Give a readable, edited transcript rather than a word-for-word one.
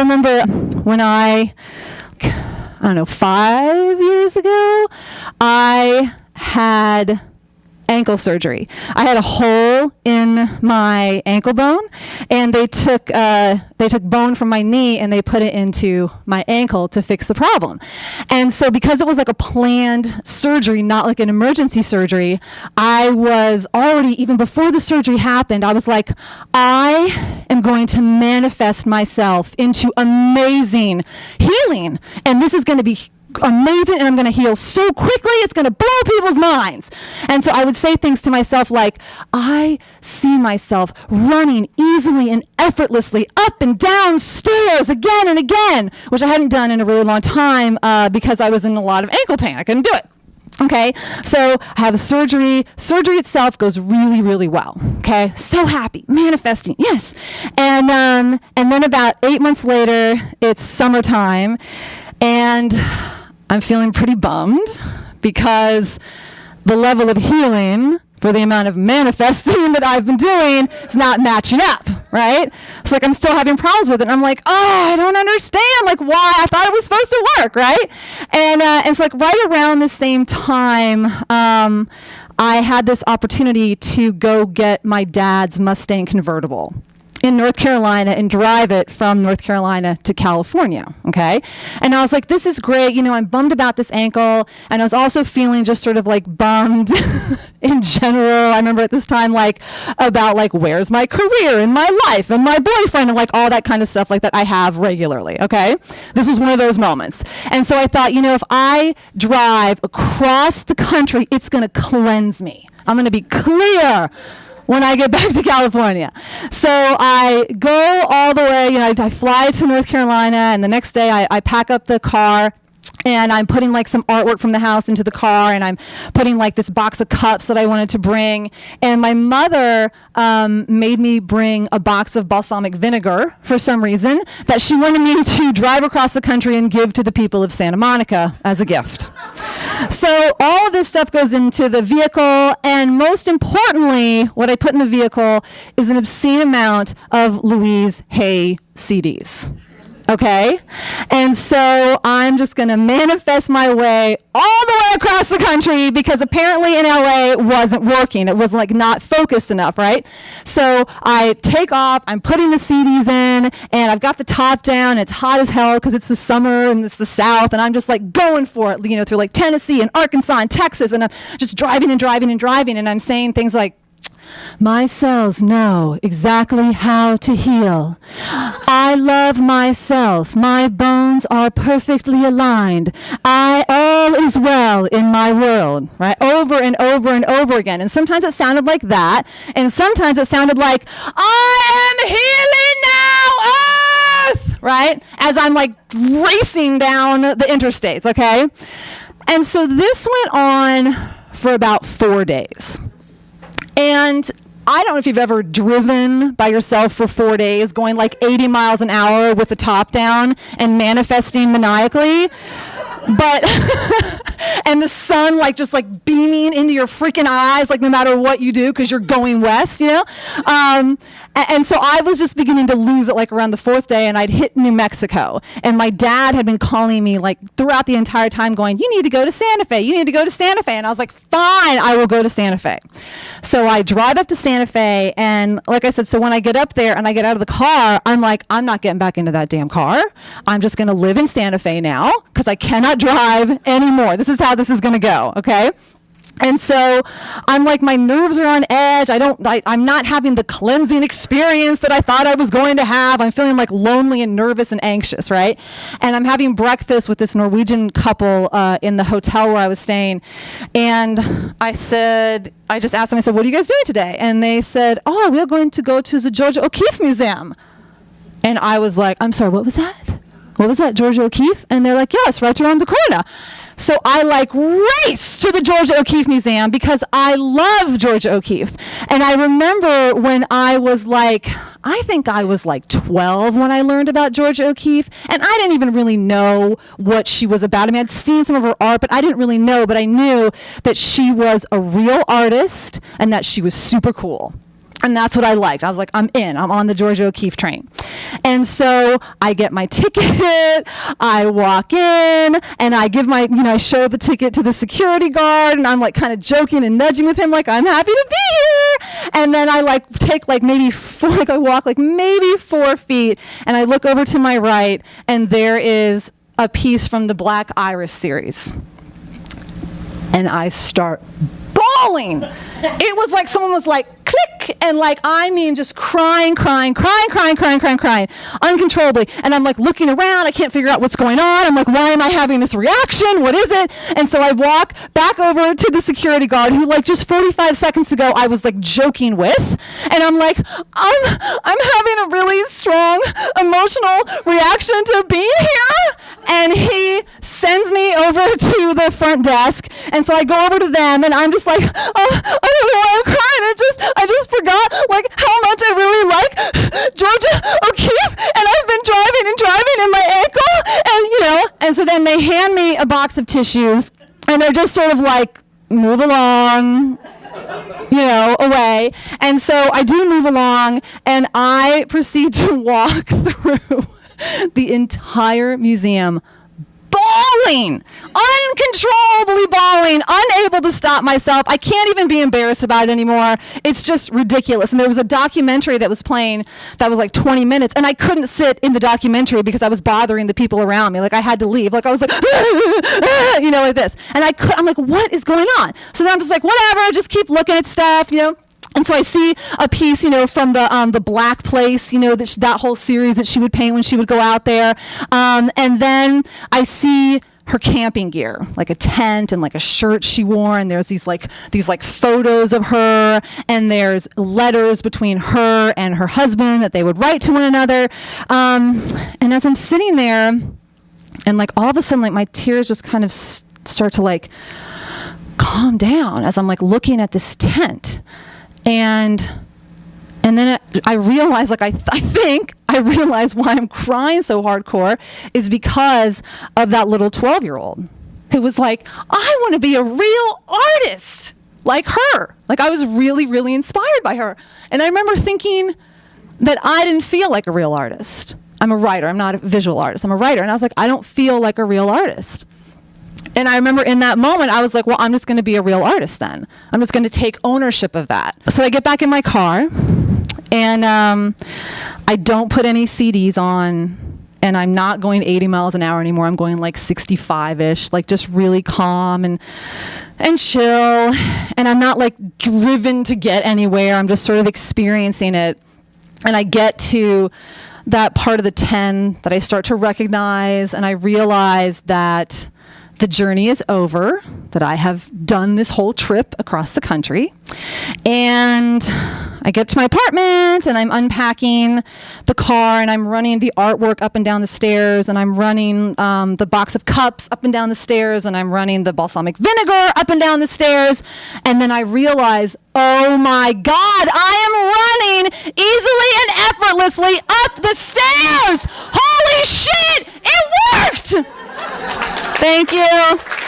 remember when I don't know, 5 years ago, I had ankle surgery. I had a hole in my ankle bone, and they took bone from my knee and they put it into my ankle to fix the problem. And so because it was like a planned surgery, not like an emergency surgery, I was already, even before the surgery happened, I was like, I am going to manifest myself into amazing healing, and this is going to be amazing, and I'm going to heal so quickly, it's going to blow people's minds. And so I would say things to myself like, I see myself running easily and effortlessly up and down stairs again and again, which I hadn't done in a really long time because I was in a lot of ankle pain. I couldn't do it. Okay, so I have the surgery. Surgery itself goes really, really well. Okay, so happy, manifesting, yes. And then about 8 months later, it's summertime, and I'm feeling pretty bummed because the level of healing for the amount of manifesting that I've been doing is not matching up, right? It's like I'm still having problems with it. And I'm like, oh, I don't understand, like why I thought it was supposed to work, right? And so like right around the same time, I had this opportunity to go get my dad's Mustang convertible in North Carolina and drive it from North Carolina to California, okay? And I was like, this is great, I'm bummed about this ankle, and I was also feeling just sort of like bummed in general. I remember at this time like about like where's my career and my life and my boyfriend and like all that kind of stuff like that I have regularly, okay? This was one of those moments. And so I thought, if I drive across the country, it's gonna cleanse me. I'm gonna be clear when I get back to California. So I go all the way, I fly to North Carolina, and the next day I pack up the car, and I'm putting like some artwork from the house into the car, and I'm putting like this box of cups that I wanted to bring. And my mother made me bring a box of balsamic vinegar for some reason that she wanted me to drive across the country and give to the people of Santa Monica as a gift. So all of this stuff goes into the vehicle, and most importantly, what I put in the vehicle is an obscene amount of Louise Hay CDs. Okay? And so I'm just going to manifest my way all the way across the country because apparently in LA it wasn't working. It was like not focused enough, right? So I take off, I'm putting the CDs in, and I've got the top down. It's hot as hell because it's the summer and it's the South, and I'm just like going for it, through like Tennessee and Arkansas and Texas, and I'm just driving and driving and driving, and I'm saying things like, my cells know exactly how to heal. I love myself. My bones are perfectly aligned. All is well in my world, right? Over and over and over again. And sometimes it sounded like that. And sometimes it sounded like, I am healing now, earth, right? As I'm like racing down the interstates, okay? And so this went on for about 4 days. And I don't know if you've ever driven by yourself for 4 days, going like 80 miles an hour with the top down and manifesting maniacally. But, and the sun like just like beaming into your freaking eyes, like no matter what you do, because you're going west, and so I was just beginning to lose it like around the 4th day, and I'd hit New Mexico. And my dad had been calling me like throughout the entire time going, you need to go to Santa Fe. You need to go to Santa Fe. And I was like, fine, I will go to Santa Fe. So I drive up to Santa Fe, and like I said, so when I get up there and I get out of the car, I'm like, I'm not getting back into that damn car. I'm just going to live in Santa Fe now because I cannot drive anymore. This is how this is going to go, okay? And so I'm like, my nerves are on edge. I'm not having the cleansing experience that I thought I was going to have. I'm feeling like lonely and nervous and anxious, right? And I'm having breakfast with this Norwegian couple in the hotel where I was staying. And I just asked them, I said, what are you guys doing today? And they said, oh, we're going to go to the Georgia O'Keeffe Museum. And I was like, I'm sorry, what was that? What was that, Georgia O'Keeffe? And they're like, yeah, it's right around the corner. So I like raced to the Georgia O'Keeffe Museum because I love Georgia O'Keeffe. And I remember when I was like, I think I was like 12 when I learned about Georgia O'Keeffe, and I didn't even really know what she was about. I mean, I'd seen some of her art, but I didn't really know, but I knew that she was a real artist and that she was super cool. And that's what I liked. I was like, I'm in. I'm on the Georgia O'Keeffe train. And so I get my ticket. I walk in and I give I show the ticket to the security guard, and I'm like kind of joking and nudging with him like, I'm happy to be here. And then I take I walk maybe 4 feet, and I look over to my right, and there is a piece from the Black Iris series. And I start bawling. It was like someone was like, click, and just crying uncontrollably. And I'm like looking around, I can't figure out what's going on. I'm like, why am I having this reaction? What is it? And so I walk back over to the security guard who just 45 seconds ago I was joking with. And I'm like, I'm having a really strong emotional reaction to being here. And he sends me over to the front desk. And so I go over to them, and I'm just like, oh, I don't know why I'm crying. I just forgot how much I really like Georgia O'Keeffe, and I've been driving in my ankle, and so then they hand me a box of tissues, and they're just sort of move along, away. And so I do move along, and I proceed to walk through the entire museum bawling, uncontrollably bawling, unable to stop myself. I can't even be embarrassed about it anymore. It's just ridiculous. And there was a documentary that was playing that was 20 minutes, and I couldn't sit in the documentary because I was bothering the people around me. I had to leave. I was like, like this. And I'm like, what is going on? So then I'm just like, whatever, just keep looking at stuff, And so I see a piece, from the Black Place, that whole series that she would paint when she would go out there. And then I see her camping gear, like a tent and a shirt she wore. And there's these photos of her, and there's letters between her and her husband that they would write to one another. And as I'm sitting there, and all of a sudden, my tears just kind of start to calm down as I'm looking at this tent. And then I realize, I think I realize why I'm crying so hardcore is because of that little 12-year-old who was like, I want to be a real artist like her. I was really, really inspired by her. And I remember thinking that I didn't feel like a real artist. I'm a writer. I'm not a visual artist. I'm a writer. And I was like, I don't feel like a real artist. And I remember in that moment, I was like, well, I'm just going to be a real artist then. I'm just going to take ownership of that. So I get back in my car, and I don't put any CDs on, and I'm not going 80 miles an hour anymore. I'm going 65-ish, just really calm and chill. And I'm not driven to get anywhere. I'm just sort of experiencing it. And I get to that part of the 10 that I start to recognize, and I realize that the journey is over, that I have done this whole trip across the country. And I get to my apartment, and I'm unpacking the car, and I'm running the artwork up and down the stairs, and I'm running the box of cups up and down the stairs, and I'm running the balsamic vinegar up and down the stairs. And then I realize, oh my God, I am running easily and effortlessly up the stairs. Holy shit, it worked! Thank you.